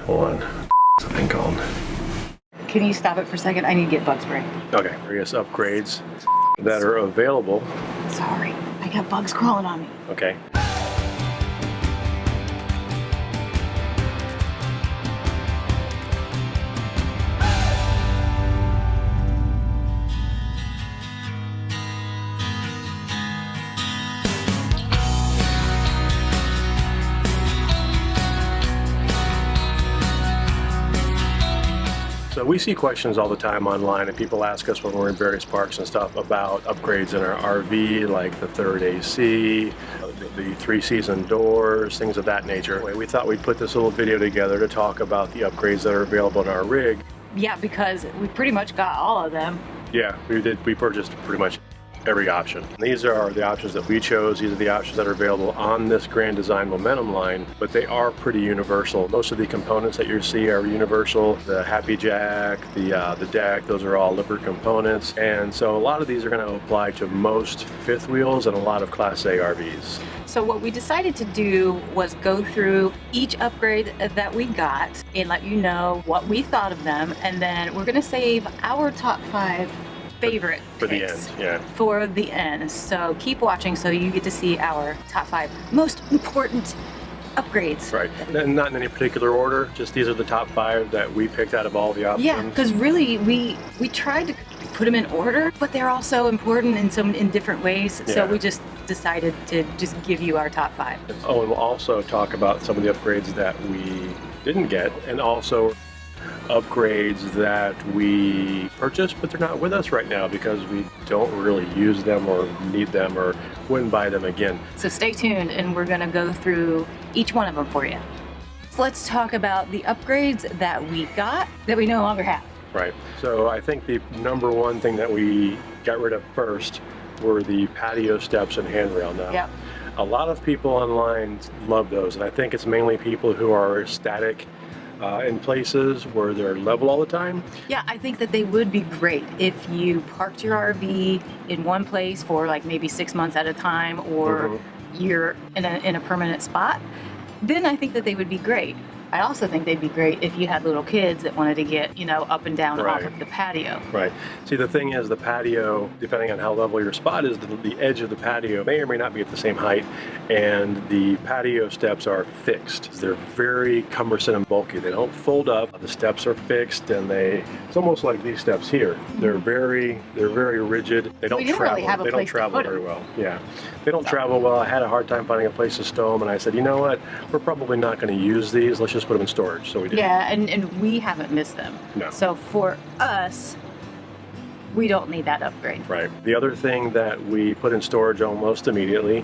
Hold on. What's the thing called? Can you stop it for a second? I need to get bug spray. Okay, various upgrades that are available. Sorry, I got bugs crawling on me. Okay. So we see questions all the time online, and people ask us when we're in various parks and stuff about upgrades in our RV, like the third AC, the 3-season doors, things of that nature. We thought we'd put this little video together to talk about the upgrades that are available in our rig. Yeah, because we pretty much got all of them. Yeah, we did. We purchased pretty much every option. These are the options that we chose. These are the options that are available on this Grand Design Momentum line, but they are pretty universal. Most of the components that you see are universal. The Happy Jack, the deck, those are all Lippert components. And so a lot of these are going to apply to most fifth wheels and a lot of Class A RVs. So what we decided to do was go through each upgrade that we got and let you know what we thought of them, and then we're going to save our top 5 favorite for the picks end, yeah. For the end. So keep watching so you get to see our top 5 most important upgrades. Right, and not in any particular order, just these are the top 5 that we picked out of all the options. Yeah, because really we tried to put them in order, but they're all so important in different ways. Yeah. So we just decided to just give you our top 5. Oh, and we'll also talk about some of the upgrades that we didn't get, and also upgrades that we purchased but they're not with us right now because we don't really use them or need them or wouldn't buy them again. So stay tuned and we're going to go through each one of them for you. So let's talk about the upgrades that we got that we no longer have. Right. So I think the number one thing that we got rid of first were the patio steps and handrail now. Yep. A lot of people online love those, and I think it's mainly people who are static in places where they're level all the time. Yeah, I think that they would be great if you parked your RV in one place for like maybe 6 months at a time, or you're in a permanent spot. Then I think that they would be great. I also think they'd be great if you had little kids that wanted to get, you know, up and down off of the patio. Right. See, the thing is, the patio, depending on how level your spot is, the edge of the patio may or may not be at the same height, and the patio steps are fixed. They're very cumbersome and bulky. They don't fold up. The steps are fixed, and it's almost like these steps here. They're very rigid. They don't travel. Really have a they don't travel very well. Yeah. They don't travel well. I had a hard time finding a place to stow them, and I said, you know what? We're probably not going to use these. Let's just put them in storage. So we did. Yeah, and we haven't missed them. No. So for us, we don't need that upgrade. Right. The other thing that we put in storage almost immediately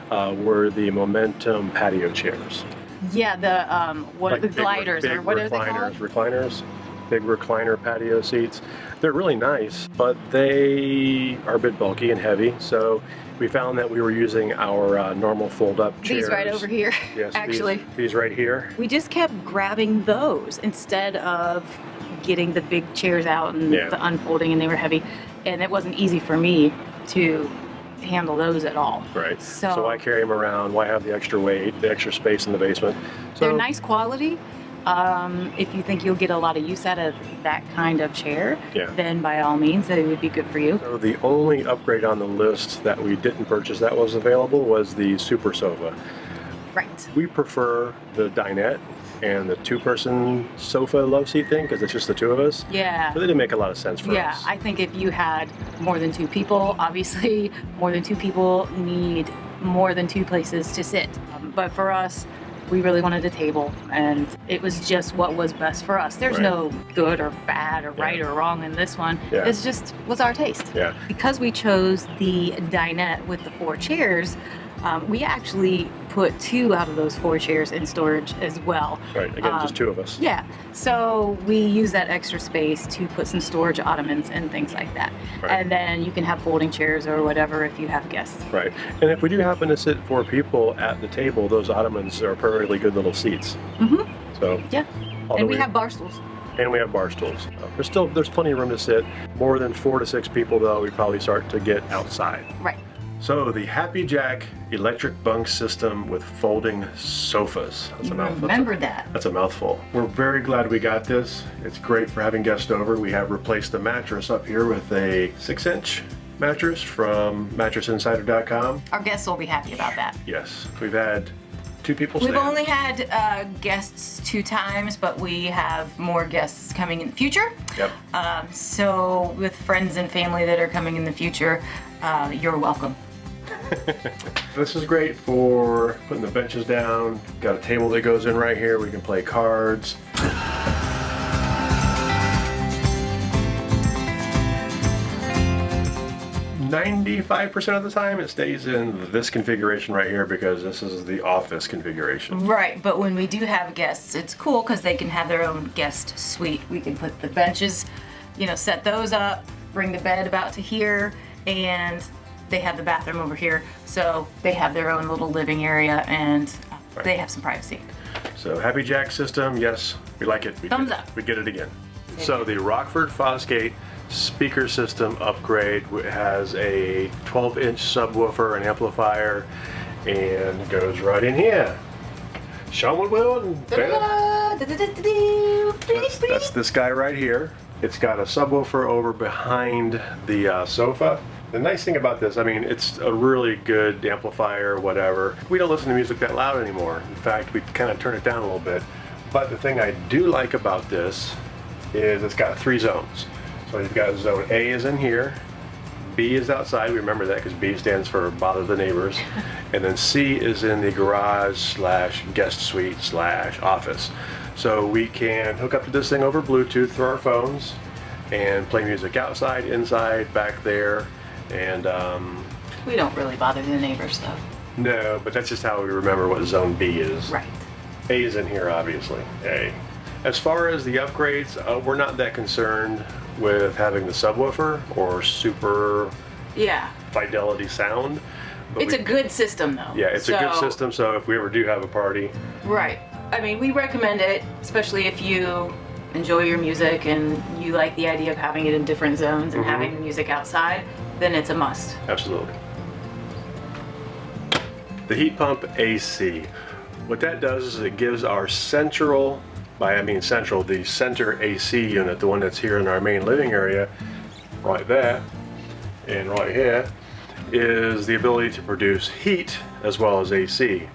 were the Momentum patio chairs. Yeah, the gliders, or what are they called? Recliners. Big recliner patio seats. They're really nice, but they are a bit bulky and heavy. So we found that we were using our normal fold-up chairs. These right over here, yes, actually. These right here. We just kept grabbing those instead of getting the big chairs out and the unfolding, and they were heavy. And it wasn't easy for me to handle those at all. Right. So I carry them around. Why have the extra weight, the extra space in the basement? So they're nice quality. If you think you'll get a lot of use out of that kind of chair, then by all means, it would be good for you. So the only upgrade on the list that we didn't purchase that was available was the SUPERSOFA. Right. We prefer the dinette and the 2-person sofa love seat thing because it's just the 2 of us. Yeah. But they didn't make a lot of sense for us. Yeah, I think if you had more than 2 people, obviously more than 2 people need more than 2 places to sit. But for us, we really wanted a table, and it was just what was best for us. There's no good or bad or right or wrong in this one. It's just what's our taste. Yeah. Because we chose the dinette with the 4 chairs, we actually put 2 out of those 4 chairs in storage as well. Right, again, just 2 of us. Yeah, so we use that extra space to put some storage ottomans and things like that. Right. And then you can have folding chairs or whatever if you have guests. Right, and if we do happen to sit 4 people at the table, those ottomans are perfectly good little seats. So yeah, and we have bar stools. And we have bar stools. There's plenty of room to sit. More than 4 to 6 people though, we probably start to get outside. Right. So the Happy Jack electric bunk system with folding sofas. That's You a mouthful. remembered that. That's a mouthful. We're very glad we got this. It's great for having guests over. We have replaced the mattress up here with a 6-inch mattress from mattressinsider.com. Our guests will be happy about that. Yes, we've had 2 people stay. We've only had guests 2 times, but we have more guests coming in the future. Yep. So with friends and family that are coming in the future, you're welcome. This is great for putting the benches down. Got a table that goes in right here. We can play cards. 95% of the time it stays in this configuration right here because this is the office configuration. Right, but when we do have guests, it's cool because they can have their own guest suite. We can put the benches, set those up, bring the bed about to here, and they have the bathroom over here. So they have their own little living area and they have some privacy. So Happy Jack system, yes, we like it. Thumbs up. We get it again. So the Rockford Fosgate speaker system upgrade has a 12-inch subwoofer and amplifier and goes right in here. Show them what we want. That's this guy right here. It's got a subwoofer over behind the sofa. The nice thing about this, it's a really good amplifier, whatever. We don't listen to music that loud anymore. In fact, we kind of turn it down a little bit. But the thing I do like about this is it's got 3 zones. So you've got zone A is in here, B is outside, we remember that because B stands for bother the neighbors, and then C is in the garage / guest suite / office. So we can hook up to this thing over Bluetooth through our phones and play music outside, inside, back there, and we don't really bother the neighbors though. No, but that's just how we remember what zone B is. Right. A is in here, obviously. A. As far as the upgrades, we're not that concerned with having the subwoofer or super fidelity sound. But it's a good system though. Yeah, it's a good system, so if we ever do have a party. Right. We recommend it, especially if you enjoy your music and you like the idea of having it in different zones and having the music outside, then it's a must. Absolutely. The heat pump AC. What that does is it gives our central, the center AC unit, the one that's here in our main living area, right there, and right here, is the ability to produce heat as well as AC.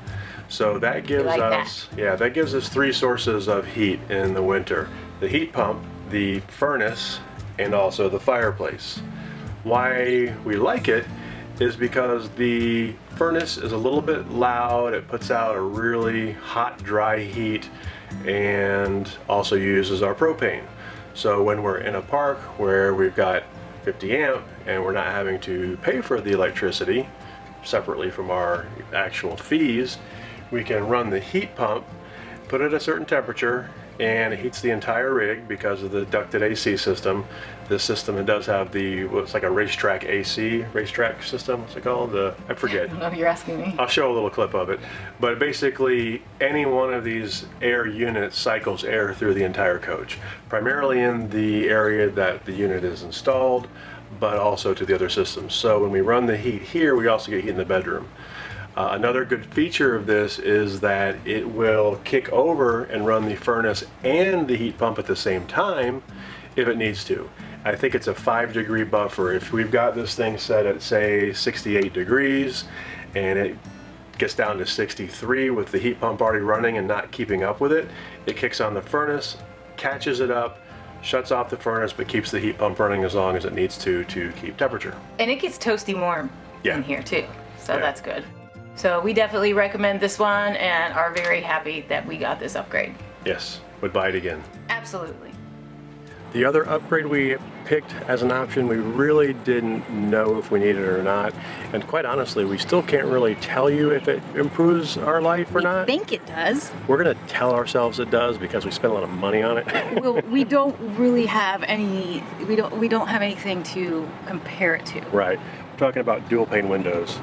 So that gives that gives us 3 sources of heat in the winter. The heat pump, the furnace, and also the fireplace. Why we like it is because the furnace is a little bit loud, it puts out a really hot, dry heat, and also uses our propane. So when we're in a park where we've got 50 amp and we're not having to pay for the electricity separately from our actual fees, we can run the heat pump, put it at a certain temperature, and it heats the entire rig because of the ducted AC system. This system, it does have it's like a racetrack system, what's it called? I forget. I don't know, you're asking me. I'll show a little clip of it. But basically, any one of these air units cycles air through the entire coach, primarily in the area that the unit is installed, but also to the other systems. So when we run the heat here, we also get heat in the bedroom. Another good feature of this is that it will kick over and run the furnace and the heat pump at the same time if it needs to. I think it's a 5-degree buffer. If we've got this thing set at, say, 68 degrees and it gets down to 63 with the heat pump already running and not keeping up with it, it kicks on the furnace, catches it up, shuts off the furnace, but keeps the heat pump running as long as it needs to keep temperature. And it gets toasty warm in here too, so that's good. So we definitely recommend this one and are very happy that we got this upgrade. Yes, would buy it again. Absolutely. The other upgrade we picked as an option, we really didn't know if we needed it or not. And quite honestly, we still can't really tell you if it improves our life or not. I think it does. We're going to tell ourselves it does because we spent a lot of money on it. Well, we don't really have we don't have anything to compare it to. Right. We're talking about dual pane windows.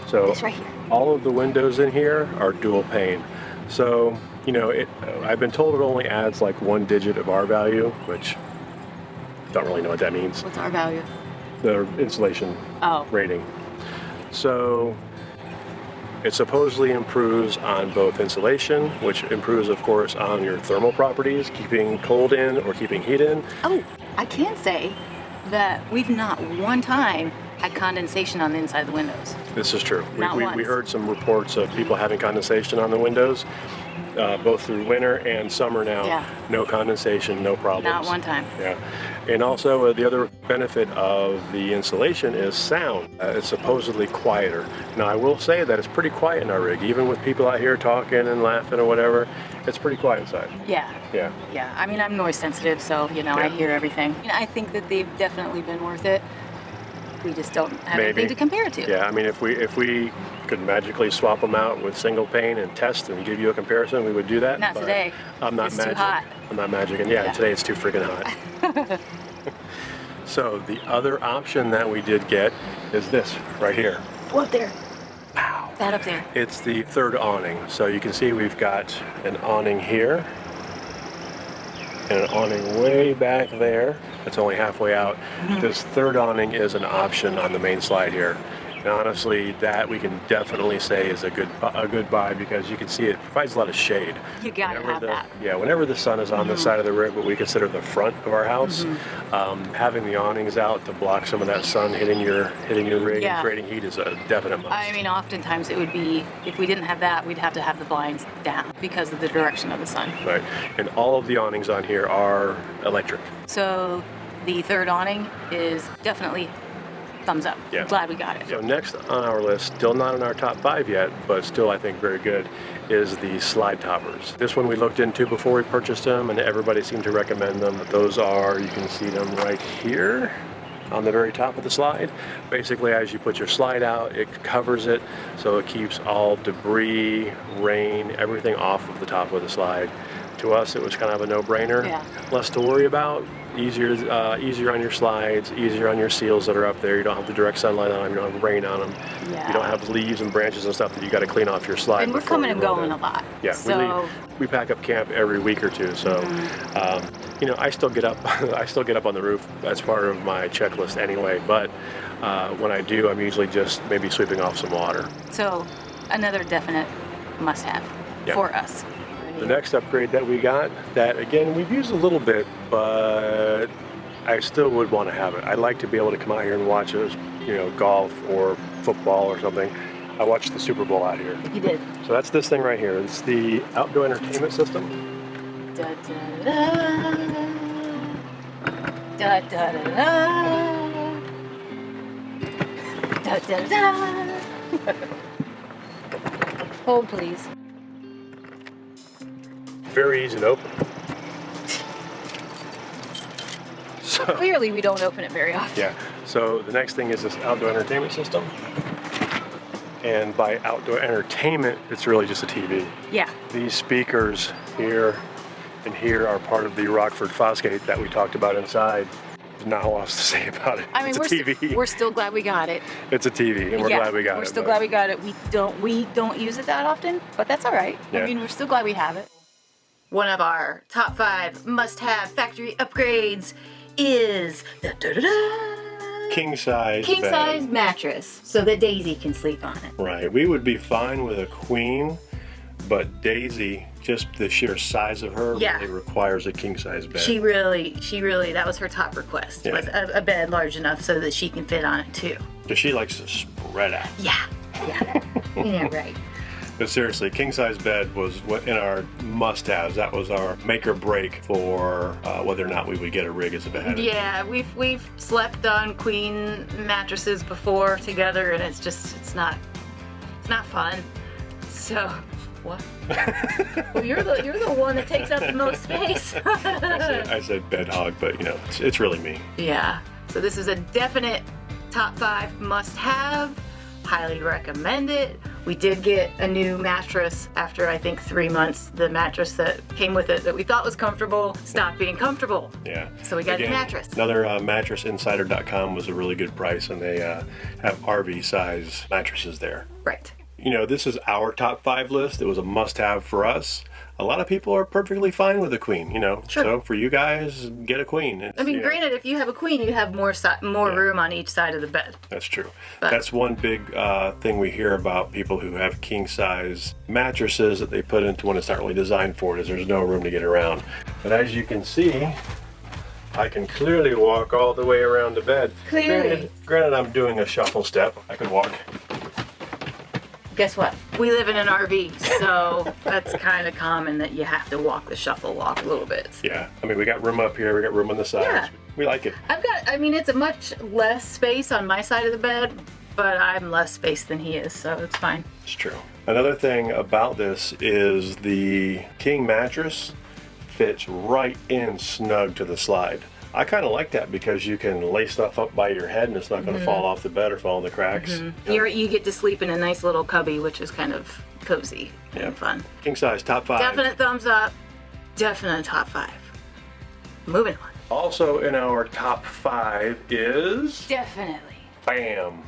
So It's right here. all of the windows in here are dual pane. So, I've been told it only adds like 1 digit of R value, which don't really know what that means. What's our value? The insulation rating. So it supposedly improves on both insulation, which improves, of course, on your thermal properties, keeping cold in or keeping heat in. Oh, I can say that we've not one time had condensation on the inside of the windows. This is true. Not We once. heard some reports of people having condensation on the windows, both through winter and summer now. Yeah. No condensation, no problems. Not one time. Yeah. And also the other benefit of the insulation is sound. It's supposedly quieter. Now I will say that it's pretty quiet in our rig, even with people out here talking and laughing or whatever. It's pretty quiet inside. Yeah. Yeah. Yeah. I mean, I'm noise sensitive, so, you know, I Yeah. hear everything. And I think that they've definitely been worth it. We just don't have Maybe. anything to compare it to. Yeah, I mean, if we could magically swap them out with single pane and test and give you a comparison, we would do that. Not but today. I'm not It's magic. too hot. I'm not magic, and yeah, Yeah. today it's too freaking hot. So the other option that we did get is this right here. Go up there. Wow. That up there. It's the third awning. So you can see we've got an awning here and an awning way back there. It's only halfway out. This third awning is an option on the main slide here. And honestly, that we can definitely say is a good buy because you can see it provides a lot of shade. You gotta have that. Yeah, whenever the sun is on the side of the rig, what we consider the front of our house, having the awnings out to block some of that sun hitting your rig Yeah. and creating heat is a definite must. I mean, oftentimes it would be, if we didn't have that, we'd have to have the blinds down because of the direction of the sun. Right, and all of the awnings on here are electric. So the third awning is definitely thumbs up. Yeah. I'm glad we got it. So next on our list, still not in our top 5 yet, but still I think very good, is the slide toppers. This one we looked into before we purchased them, and everybody seemed to recommend them. Those are, you can see them right here on the very top of the slide. Basically, as you put your slide out, it covers it, so it keeps all debris, rain, everything off of the top of the slide. To us, it was kind of a no-brainer. Yeah. Less to worry about, easier on your slides, easier on your seals that are up there. You don't have the direct sunlight on them, you don't have rain on them. Yeah. You don't have leaves and branches and stuff that you got to clean off your slide. And we're before coming you and roll going in. a lot. Yeah, So, we pack up camp every week or two, so you know, I still get up on the roof. That's part of my checklist anyway, but when I do, I'm usually just maybe sweeping off some water. so another definite must-have Yeah. for us. The next upgrade that we got, that again we've used a little bit, but I still would want to have it. I'd like to be able to come out here and watch us, you know, golf or football or something. I watched the Super Bowl out here. You did. So that's this thing right here. It's the outdoor entertainment system. Da, da, da, da, da, da, da, da, da. Hold, please. Very easy to open. So, Clearly, we don't open it very often. yeah. So the next thing is this outdoor entertainment system. And by outdoor entertainment, it's really just a TV. Yeah. These speakers here and here are part of the Rockford Fosgate that we talked about inside. There's not a lot to say about it. I mean, it's a TV. we're still glad we got it. It's a TV, and we're Yeah, glad we got it. We're still but- glad we got it. We don't use it that often, but that's all right. Yeah. I mean, we're still glad we have it. One of our top 5 must-have factory upgrades is King size king bed. size mattress so that Daisy can sleep on it. Right. We would be fine with a queen, but Daisy, just the sheer size of her, Yeah. really requires a king size bed. She really, that was her top request, Yeah. was a bed large enough so that she can fit on it too. Because she likes to spread out. Yeah. Yeah, right. But seriously, king size bed was what in our must-haves. That was our make or break for whether or not we would get a rig as a bed. Yeah, we've slept on queen mattresses before together, and it's not fun. So, what? Well, you're the one that takes up the most space. I said bed hog, but you know, it's really me. Yeah. So this is a definite top 5 must-have. Highly recommend it. We did get a new mattress after I think 3 months. The mattress that came with it that we thought was comfortable stopped being comfortable. Yeah. So we got a new mattress. Another mattressinsider.com was a really good price, and they have RV size mattresses there. Right. You know, this is our top 5 list. It was a must-have for us. a lot of people are perfectly fine with a queen, you know. Sure. So for you guys, get a queen. It's, I mean, you know, granted, if you have a queen, you have more room on each side of the bed. that's true. But That's one big thing we hear about people who have king size mattresses that they put into when it's not really designed for it, is there's no room to get around. But as you can see, I can clearly walk all the way around the bed. Clearly. Granted, I'm doing a shuffle step. I could walk. Guess what? We live in an RV, so that's kind of common that you have to walk the shuffle walk a little bit. Yeah, I mean, we got room up here, we got room on the sides. Yeah. We like it. I mean, it's a much less space on my side of the bed, but I'm less space than he is, so it's fine. It's true. Another thing about this is the king mattress fits right in snug to the slide. I kind of like that because you can lay stuff up by your head and it's not going to fall off the bed or fall in the cracks. You get to sleep in a nice little cubby, which is kind of cozy and fun. King size, top 5. Definite thumbs up. Definite top 5. Moving on. Also in our top 5 is... Definitely. Bam.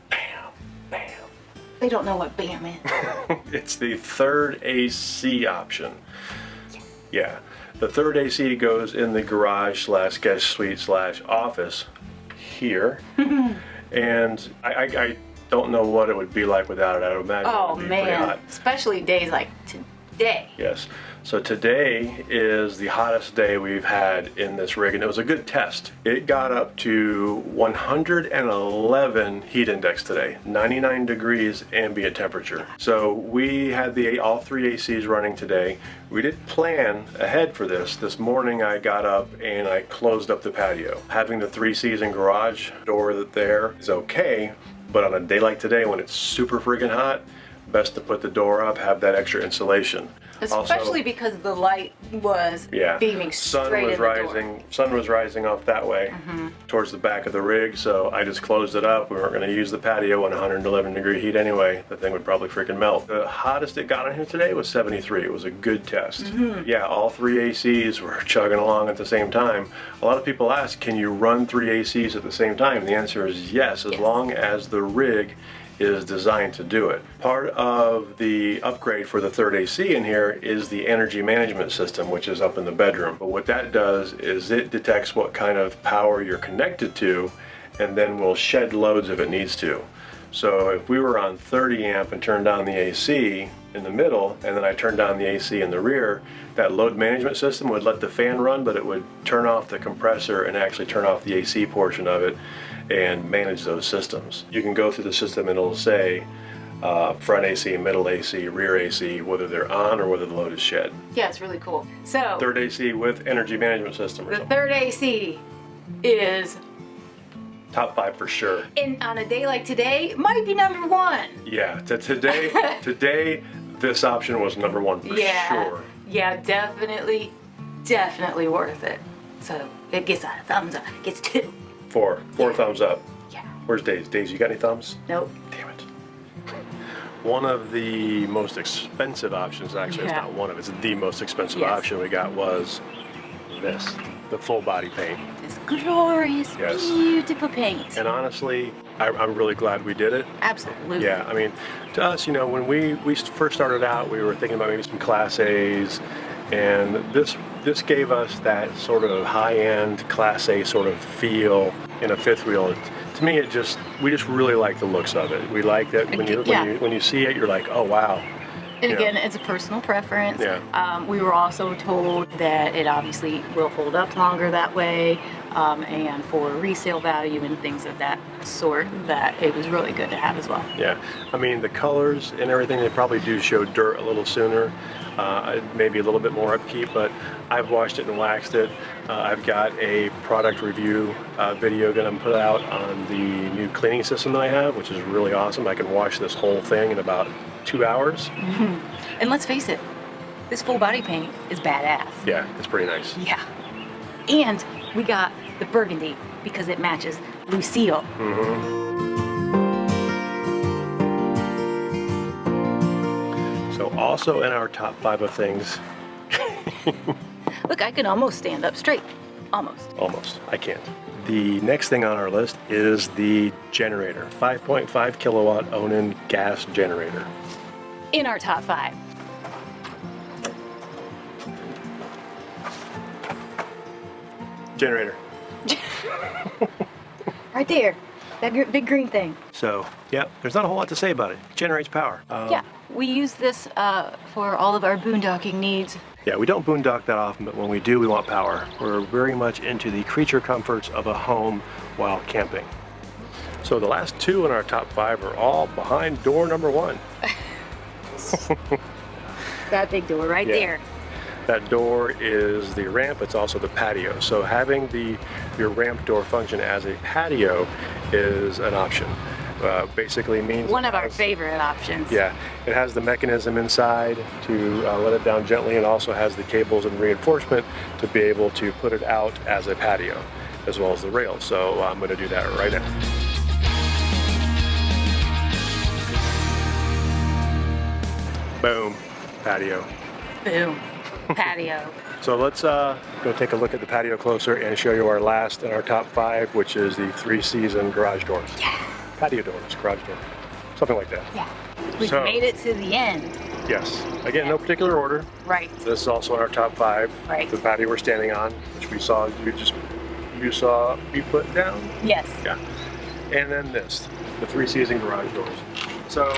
Bam. Bam. They don't know what BAM is. It's the third AC option. Yeah. The third AC goes in the garage / guest suite / office here. And I don't know what it would be like without it. I would imagine it would be pretty hot. Especially days like today. Yes. So today is the hottest day we've had in this rig, and it was a good test. It got up to 111 heat index today, 99 degrees ambient temperature. So we had all 3 ACs running today. We did plan ahead for this. This morning I got up and I closed up the patio. Having the 3-season garage door there is okay, but on a day like today when it's super freaking hot, best to put the door up, have that extra insulation. Especially because the light was beaming straight in the door. Sun was rising off that way towards the back of the rig, so I just closed it up. We weren't going to use the patio in 111 degree heat anyway. The thing would probably freaking melt. The hottest it got in here today was 73. It was a good test. Yeah, all 3 ACs were chugging along at the same time. A lot of people ask, can you run 3 ACs at the same time? The answer is yes, as long as the rig is designed to do it. Part of the upgrade for the third AC in here is the energy management system, which is up in the bedroom. But what that does is it detects what kind of power you're connected to and then will shed loads if it needs to. So if we were on 30 amp and turned on the AC in the middle and then I turned down the AC in the rear, that load management system would let the fan run, but it would turn off the compressor and actually turn off the AC portion of it and manage those systems. You can go through the system and it'll say front AC, middle AC, rear AC, whether they're on or whether the load is shed. Yeah, it's really cool. So Third AC with energy management system or the something. third AC is Top 5 for sure. And on a day like today, might be number 1. Yeah, today this option was number 1 for sure. Yeah, definitely worth it. So it gets a thumbs up. It gets 2. 4 thumbs up. Yeah. Where's Days? Days, you got any thumbs? Nope. Damn it. One of the most expensive options, actually it's not one of, it's the most expensive option we got was this, the full body paint. This glorious, beautiful paint. And honestly, I'm really glad we did it. Absolutely. Yeah, I mean, to us, you know, when we first started out, we were thinking about maybe some Class A's, and this gave us that sort of high-end Class A sort of feel in a fifth wheel. To me, we just really like the looks of it. We like that when you see it, you're like, oh wow. And again, it's a personal preference. Yeah. We were also told that it obviously will hold up longer that way, and for resale value and things of that sort, that it was really good to have as well. Yeah, I mean the colors and everything, they probably do show dirt a little sooner, maybe a little bit more upkeep, but I've washed it and waxed it. I've got a product review video going to put out on the new cleaning system that I have, which is really awesome. I can wash this whole thing in about 2 hours. And let's face it, this full body paint is badass. Yeah, it's pretty nice. Yeah. And we got the burgundy because it matches Lucille. So also in our top 5 of things. Look, I can almost stand up straight. Almost. Almost. I can't. The next thing on our list is the generator. 5.5 kilowatt ONAN gas generator. In our top 5. Generator. Right there. That big green thing. So, yeah, there's not a whole lot to say about it. It generates power. Yeah, we use this for all of our boondocking needs. Yeah, we don't boondock that often, but when we do, we want power. We're very much into the creature comforts of a home while camping. So the last two in our top 5 are all behind door number 1. That big door right there. That door is the ramp, it's also the patio. So having your ramp door function as a patio is an option. Basically means one of our favorite options. Yeah, it has the mechanism inside to let it down gently, and also has the cables and reinforcement to be able to put it out as a patio, as well as the rails. So I'm going to do that right now. Boom, patio. Boom, patio. So let's go take a look at the patio closer and show you our last in our top 5, which is the 3-season garage doors. Yeah. Patio doors, garage door, something like that. Yeah. We've So, made it to the end. yes. Again, no particular order. Right. This is also in our top 5. Right. The patio we're standing on, which you saw me put down. Yes. Yeah. And then this, the 3-season garage doors. So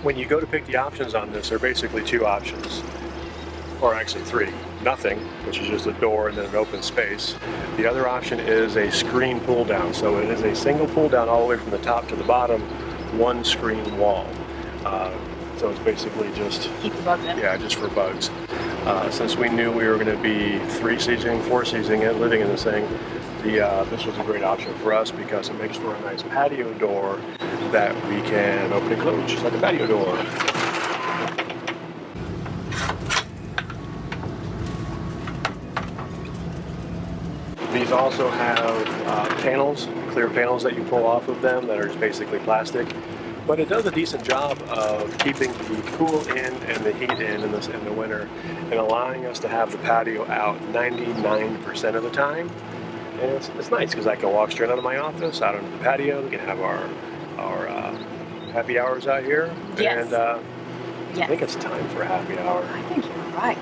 when you go to pick the options on this, there are basically 2 options, or actually 3. Nothing, which is just a door and then an open space. The other option is a screen pull down. So it is a single pull down all the way from the top to the bottom, 1 screen wall. So it's basically just keep the bugs in. Yeah, just for bugs. Since we knew we were going to be 3-seasoning, 4-seasoning it, living in this thing, this was a great option for us because it makes for a nice patio door that we can open and close, just like a patio door. These also have panels, clear panels that you pull off of them that are just basically plastic. But it does a decent job of keeping the cool in and the heat in the winter, and allowing us to have the patio out 99% of the time. And it's nice because I can walk straight out of my office, out onto the patio. We can have our happy hours out here. Yes. And Yes. I think it's time for a happy hour. I think you're right.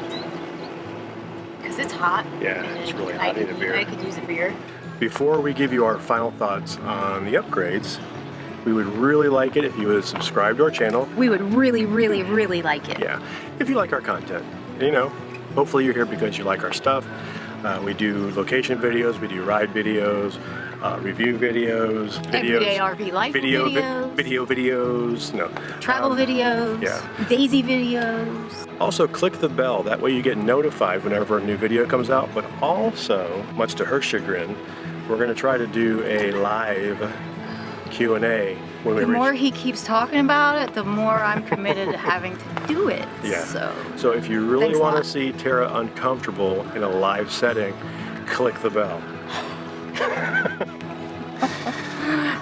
Because it's hot. Yeah, it's really hot. I need a beer. I could use a beer. Before we give you our final thoughts on the upgrades, we would really like it if you would subscribe to our channel. We would really, really, really like it. Yeah, if you like our content. You know, hopefully you're here because you like our stuff. We do location videos, we do ride videos, review videos, Everyday RV life videos. Video videos, no. Travel videos. Yeah. Daisy videos. Also, click the bell. That way you get notified whenever a new video comes out. But also, much to her chagrin, we're going to try to do a live Q&A when The more he keeps talking about it, the more I'm committed to having to do it. Yeah. So if you really Thanks a want to lot. see Tara uncomfortable in a live setting, click the bell.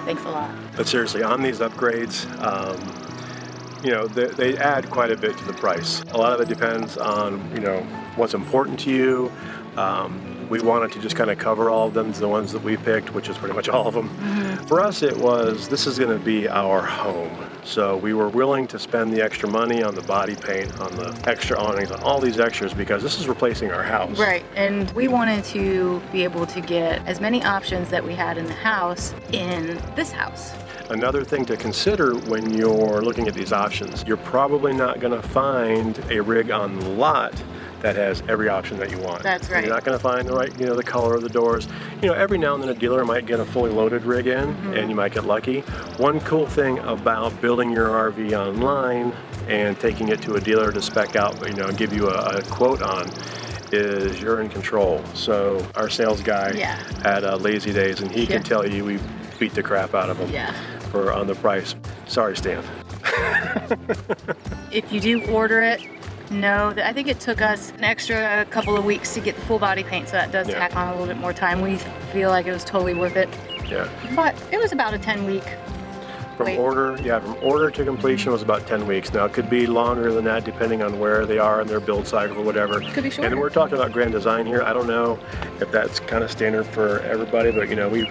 thanks a lot. But seriously, on these upgrades, you know, they add quite a bit to the price. A lot of it depends on, you know, what's important to you. We wanted to just kind of cover all of them, the ones that we picked, which is pretty much all of them. Mm-hmm. For us, it was, this is going to be our home. So we were willing to spend the extra money on the body paint, on the extra awnings, on all these extras, because this is replacing our house. Right, and we wanted to be able to get as many options that we had in the house in this house. Another thing to consider when you're looking at these options, you're probably not going to find a rig on the lot that has every option that you want. That's right. You're not going to find the right, you know, the color of the doors. You know, every now and then a dealer might get a fully loaded rig in, and you might get lucky. One cool thing about building your RV online and taking it to a dealer to spec out, you know, and give you a quote on, is you're in control. So our sales guy had lazy days, and he can tell you we beat the crap out of him for on the price. Sorry, Stan. If you do order it, know that I think it took us an extra couple of weeks to get the full body paint, so that does tack on a little bit more time. We feel like it was totally worth it. Yeah. But it was about a 10-week From order to completion was about 10 weeks. Now it could be longer than that depending on where they are in their build cycle or whatever. Could be shorter. And we're talking about Grand Design here. I don't know if that's kind of standard for everybody, but you know, we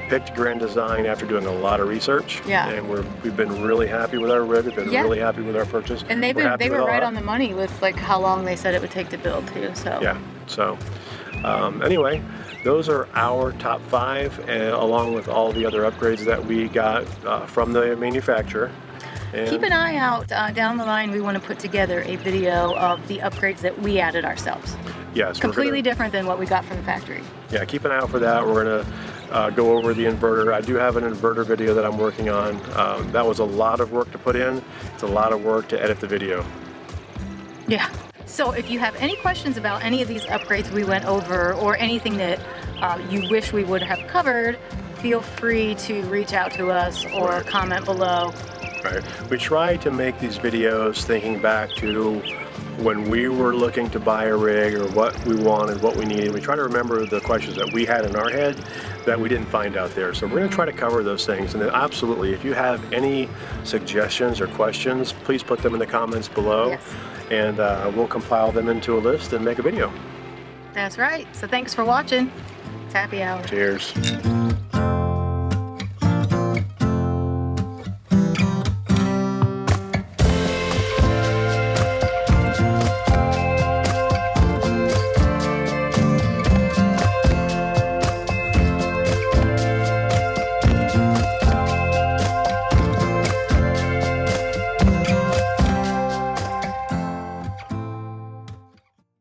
picked Grand Design after doing a lot of research. Yeah. And we've been really happy with our rig. We've been really happy with our purchase. And they were right on the money with like how long they said it would take to build too. So yeah. So anyway, Those are our top 5, and along with all the other upgrades that we got from the manufacturer. And Keep an eye out down the line. We want to put together a video of the upgrades that we added ourselves. yes, Completely different than what we got from the factory. yeah, keep an eye out for that. We're gonna go over the inverter. I do have an inverter video that I'm working on. That was a lot of work to put in. It's a lot of work to edit the video. Yeah. So if you have any questions about any of these upgrades we went over, or anything that you wish we would have covered, feel free to reach out to us or Right. comment below. Right. We try to make these videos thinking back to when we were looking to buy a rig, or what we wanted, what we needed. We try to remember the questions that we had in our head that we didn't find out there. So we're going to try to cover those things. And then absolutely, if you have any suggestions or questions, please put them in the comments below. Yes. And we'll compile them into a list and make a video. That's right. So thanks for watching. It's happy hour. Cheers.